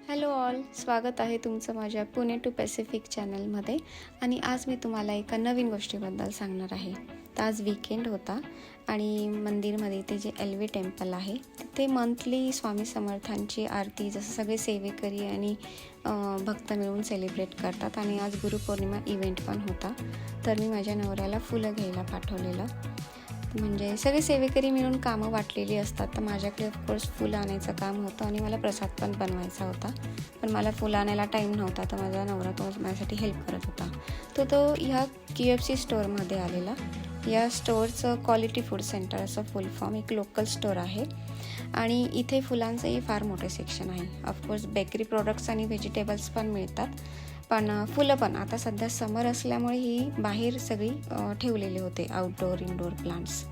Hello all, स्वागत आहे तुमचं माझ्या पुणे टू पॅसिफिक चॅनलमध्ये. आणि आज मी तुम्हाला एका नवीन गोष्टीबद्दल सांगणार आहे. तर आज वीकेंड होता आणि मंदिरमध्ये ते जे एल व्ही टेम्पल आहे तिथे मंथली स्वामी समर्थांची आरती जसं सगळे सेवेकरी आणि भक्त मिळून सेलिब्रेट करतात. आणि आज गुरुपौर्णिमा इव्हेंट पण होता. तर मी माझ्या नवऱ्याला फुलं घ्यायला पाठवलेलं. म्हणजे सगळे सेवेकरी मिळून कामं वाटलेली असतात. तर माझ्याकडे ऑफकोर्स फुलं आणायचं काम होतं आणि मला प्रसाद पण बनवायचा होता. पण मला फुलं आणायला टाईम नव्हता, तर माझा नवरा तो माझ्यासाठी हेल्प करत होता. तो ह्या KFC स्टोअरमध्ये आलेला. या स्टोअरचं क्वालिटी फूड सेंटर असं फुल फॉर्म एक लोकल स्टोअर आहे. आणि इथे फुलांचंही फार मोठे सेक्शन आहे. ऑफकोर्स बेकरी प्रोडक्ट्स आणि व्हेजिटेबल्स पण मिळतात. पण फुलं पण आता सध्या समर असल्यामुळे ही बाहेर सगळी ठेवलेले होते आउटडोअर इनडोअर प्लांट्स.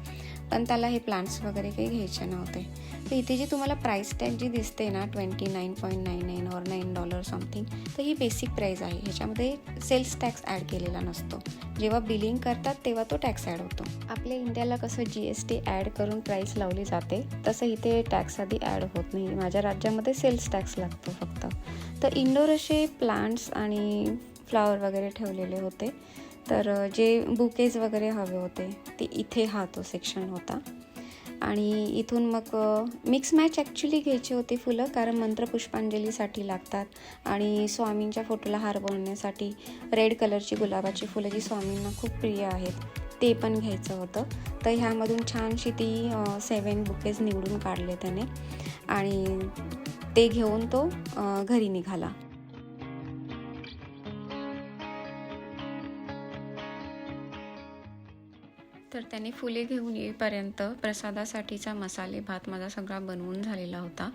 पण त्याला हे प्लांट्स वगैरे काही घ्यायचे नव्हते. तर इथे जी तुम्हाला प्राईस टॅग जी दिसते ना $29.99 और $9 समथिंग, तर ही बेसिक प्राईस आहे. ह्याच्यामध्ये सेल्स टॅक्स ॲड केलेला नसतो. जेव्हा बिलिंग करतात तेव्हा तो टॅक्स ॲड होतो. आपल्या इंडियाला कसं GST ॲड करून प्राईस लावली जाते, तसं इथे टॅक्स आधी ॲड होत नाही. माझ्या राज्यामध्ये सेल्स टॅक्स लागतो फक्त. तर इंडोर असे प्लांट्स आणि फ्लावर वगैरे ठेवलेले होते. तर जे बुकेज वगैरे हवे होते ते इथे हा तो सेक्शन होता. आणि इथून मग मिक्स मॅच ॲक्च्युली घ्यायची होती फुलं, कारण मंत्रपुष्पांजलीसाठी लागतात. आणि स्वामींच्या फोटोला हार बनवण्यासाठी रेड कलरची गुलाबाची फुलं जी स्वामींना खूप प्रिय आहेत ते पण घ्यायचं होतं. तर ह्यामधून छानशी ती 7 बुकेज निवडून काढले त्याने आणि ते घेऊन तो घरी निघाला. तर त्याने फुले घेऊन येईपर्यंत प्रसादासाठीचा मसाले भात माझा सगळा बनवून झालेला होता.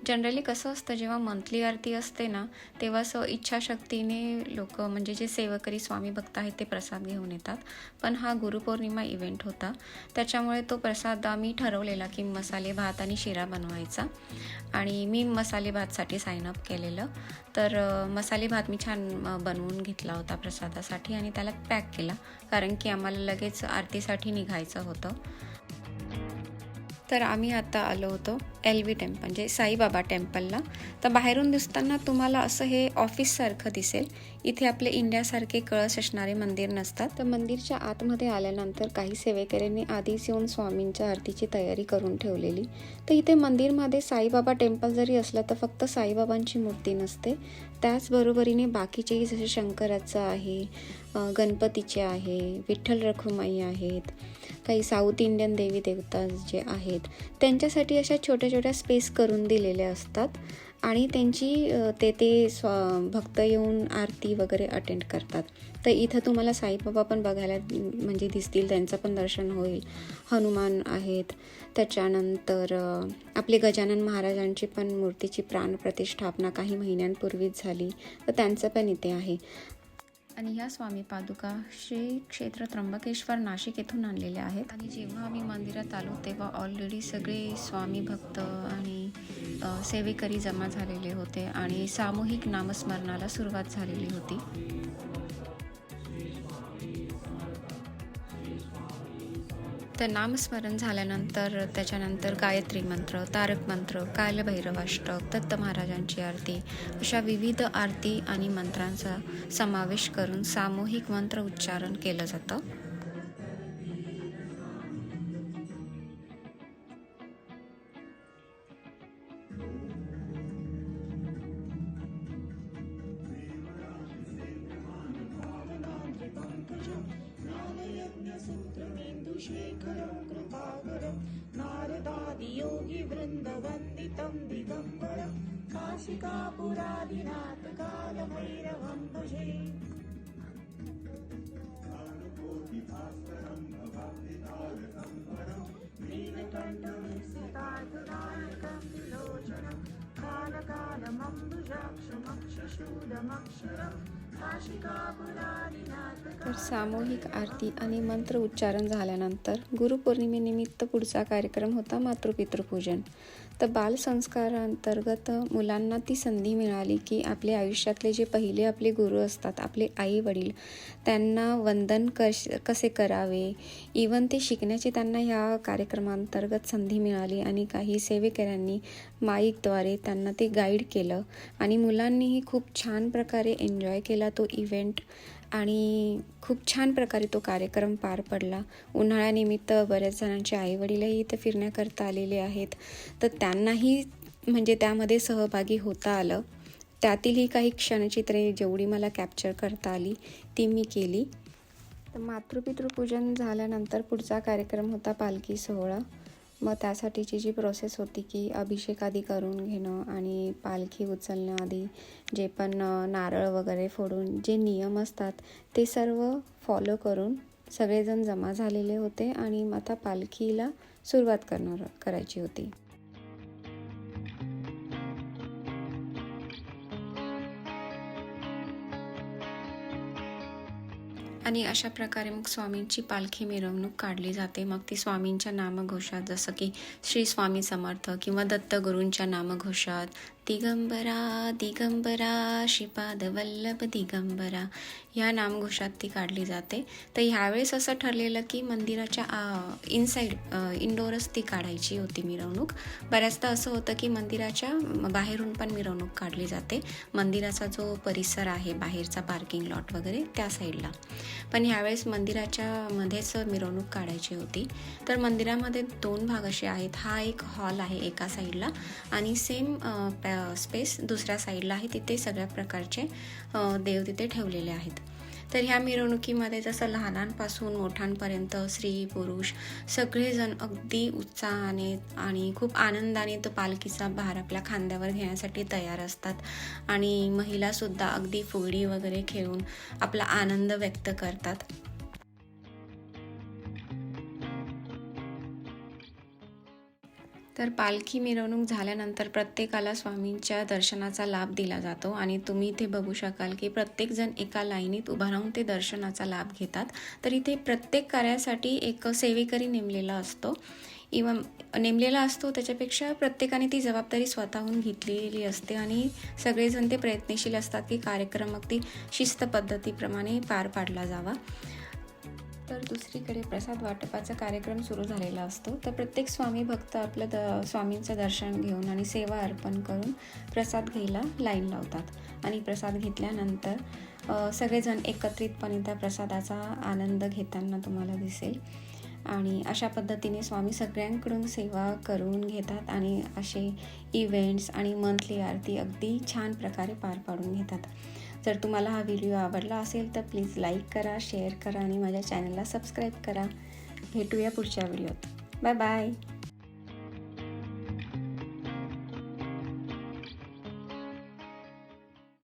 जनरली कसं असतं, जेव्हा मंथली आरती असते ना, तेव्हा इच्छाशक्तीने लोक म्हणजे जे सेवकरी स्वामी भक्त आहेत ते प्रसाद घेऊन येतात. पण हा गुरुपौर्णिमा इव्हेंट होता, त्याच्यामुळे तो प्रसाद आम्ही ठरवलेला की मसाले भात आणि शिरा बनवायचा. आणि मी मसाले भातसाठी साईनअप केलेलं. तर मसाले भात मी छान बनवून घेतला होता प्रसादासाठी आणि त्याला पॅक केला, कारण की आम्हाला लगेच आरतीसाठी निघायचं होतं. तर आम्ही आता आलो होतो LV टेम्पल म्हणजे साईबाबा टेम्पलला. तर बाहेरून दिसताना तुम्हाला असं हे ऑफिससारखं दिसेल. इथे आपले इंडियासारखे कळस असणारे मंदिर नसतात. तर मंदिरच्या आतमध्ये आल्यानंतर काही सेवेकऱ्यांनी आधीच येऊन स्वामींच्या आरतीची तयारी करून ठेवलेली. तर इथे मंदिरमध्ये साईबाबा टेम्पल जरी असलं तर फक्त साईबाबांची मूर्ती नसते, त्याचबरोबरीने बाकीचेही जसे शंकराचं आहे, गणपतीचे आहे, विठ्ठल रखुमाई आहेत, काही साऊथ इंडियन देवी देवता जे आहेत त्यांच्यासाठी अशा छोट्या छोट्या स्पेस करून दिलेल्या असतात. आणि त्यांची ते भक्त येऊन आरती वगैरे अटेंड करतात. तर इथं तुम्हाला साईबाबा पण बघायला म्हणजे दिसतील, त्यांचं पण दर्शन होईल. हनुमान आहेत, त्याच्यानंतर आपले गजानन महाराजांची पण मूर्तीची प्राणप्रतिष्ठापना काही महिन्यांपूर्वीच झाली, तर त्यांचं पण इथे आहे. आणि ह्या स्वामी पादुका श्री क्षेत्र त्र्यंबकेश्वर नाशिक येथून आणलेल्या आहेत. आणि जेव्हा आम्ही मंदिरात आलो तेव्हा ऑलरेडी सगळे स्वामी भक्त आणि सेवेकरी जमा झालेले होते आणि सामूहिक नामस्मरणाला सुरुवात झालेली होती. तर नामस्मरण झाल्यानंतर त्याच्यानंतर गायत्री मंत्र, तारक मंत्र, कालभैरवाष्टक, दत्त महाराजांची आरती, अशा विविध आरती आणि मंत्रांचा समावेश करून सामूहिक मंत्र उच्चारण केलं जातं. शेखरं कृपाकरं नारदादियोगी वृन्दवन्दितं दिगम्बरं काशिकापुरादिनाथ कालभैरवं भजे. नीलकण्ठं त्रिलोचनं कालकालमम्बुजाक्षमक्षशूलमक्षरं तर सामूहिक आरती आणि मंत्र उच्चारण झाल्यानंतर गुरुपौर्णिमेनिमित्त पुढचा कार्यक्रम होता मातृपितृपूजन. तर बालसंस्कारांतर्गत मुलांना ती संधी मिळाली की आपल्या आयुष्यातले जे पहिले आपले गुरु असतात, आपले आई वडील, त्यांना वंदन कसे करावे, इवन ते शिकण्याची त्यांना ह्या कार्यक्रमांतर्गत संधी मिळाली. आणि काही सेवेकऱ्यांनी माईकद्वारे त्यांना ते गाईड केलं आणि मुलांनीही खूप छान प्रकारे एन्जॉय केला तो इव्हेंट आणि खूप छान प्रकारे तो कार्यक्रम पार पडला. उन्हाळ्यानिमित्त बऱ्याच जणांचे आईवडीलही इथे फिरण्याकरता आलेले आहेत, तर त्यांनाही म्हणजे त्यामध्ये सहभागी होता आलं. त्यातीलही काही क्षणचित्रे जेवढी मला कॅप्चर करता आली ती मी केली. तर मातृपितृपूजन झाल्यानंतर पुढचा कार्यक्रम होता पालखी सोहळा. मग त्यासाठीची जी प्रोसेस होती की अभिषेक आधी करून घेणं आणि पालखी उचलण्याआधी जे पण नारळ वगैरे फोडून जे नियम असतात ते सर्व फॉलो करून सगळेजण जमा झालेले होते आणि आता पालखीला सुरुवात करायची होती. आणि अशा प्रकारे मग स्वामींची पालखी मिरवणूक काढली जाते. मग ती स्वामींच्या नामघोषात, जसं की श्री स्वामी समर्थ किंवा दत्तगुरूंच्या नामघोषात दिगंबरा दिगंबरा श्रीपाद वल्लभ दिगंबरा ह्या नामघोषात ती काढली जाते. तर ह्यावेळेस असं ठरलेलं की मंदिराच्या इनडोअरच ती काढायची होती मिरवणूक. बऱ्याचदा असं होतं की मंदिराच्या बाहेरून पण मिरवणूक काढली जाते, मंदिराचा जो परिसर आहे बाहेरचा पार्किंग लॉट वगैरे त्या साईडला. पण ह्यावेळेस मंदिराच्या मध्येच मिरवणूक काढायची होती. तर मंदिरामध्ये 2 भाग असे आहेत. हा एक हॉल आहे एका साईडला आणि सेम स्पेस दुसऱ्या साईडला आहे. तिथे सगळ्या प्रकारचे देव तिथे ठेवलेले आहेत. तर ह्या मिरवणुकीमध्ये जसं लहानांपासून मोठ्यांपर्यंत स्त्री पुरुष सगळेजण अगदी उत्साहाने आणि खूप आनंदाने तो पालखीचा भार आपल्या खांद्यावर घेण्यासाठी तयार असतात. आणि महिलासुद्धा अगदी फुगडी वगैरे खेळून आपला आनंद व्यक्त करतात. तर पालखी मिरवणूक झाल्यानंतर प्रत्येकाला स्वामींच्या दर्शनाचा लाभ दिला जातो आणि तुम्ही इथे बघू शकाल की प्रत्येकजण एका लाईनीत उभा राहून ते दर्शनाचा लाभ घेतात. तर इथे प्रत्येक कार्यासाठी एक सेवेकरी नेमलेला असतो. त्याच्यापेक्षा प्रत्येकाने ती जबाबदारी स्वतःहून घेतलेली असते आणि सगळेजण ते प्रयत्नशील असतात की कार्यक्रम अगदी शिस्त पद्धतीप्रमाणे पार पाडला जावा. तर दुसरीकडे प्रसाद वाटपाचा कार्यक्रम सुरू झालेला असतो. तर प्रत्येक स्वामी भक्त आपलं स्वामींचं दर्शन घेऊन आणि सेवा अर्पण करून प्रसाद घ्यायला लाईन लावतात आणि प्रसाद घेतल्यानंतर सगळेजण एकत्रितपणे त्या प्रसादाचा आनंद घेताना तुम्हाला दिसेल. आणि अशा पद्धतीने स्वामी सगळ्यांकडून सेवा करून घेतात आणि असे इव्हेंट्स आणि मंथली आरती अगदी छान प्रकारे पार पाडून घेतात. जर तुम्हाला हा व्हिडिओ आवडला असेल तर प्लीज लाईक करा, शेअर करा आणि माझ्या चॅनलला सबस्क्राईब करा. भेटूया पुढच्या व्हिडिओत. Bye bye.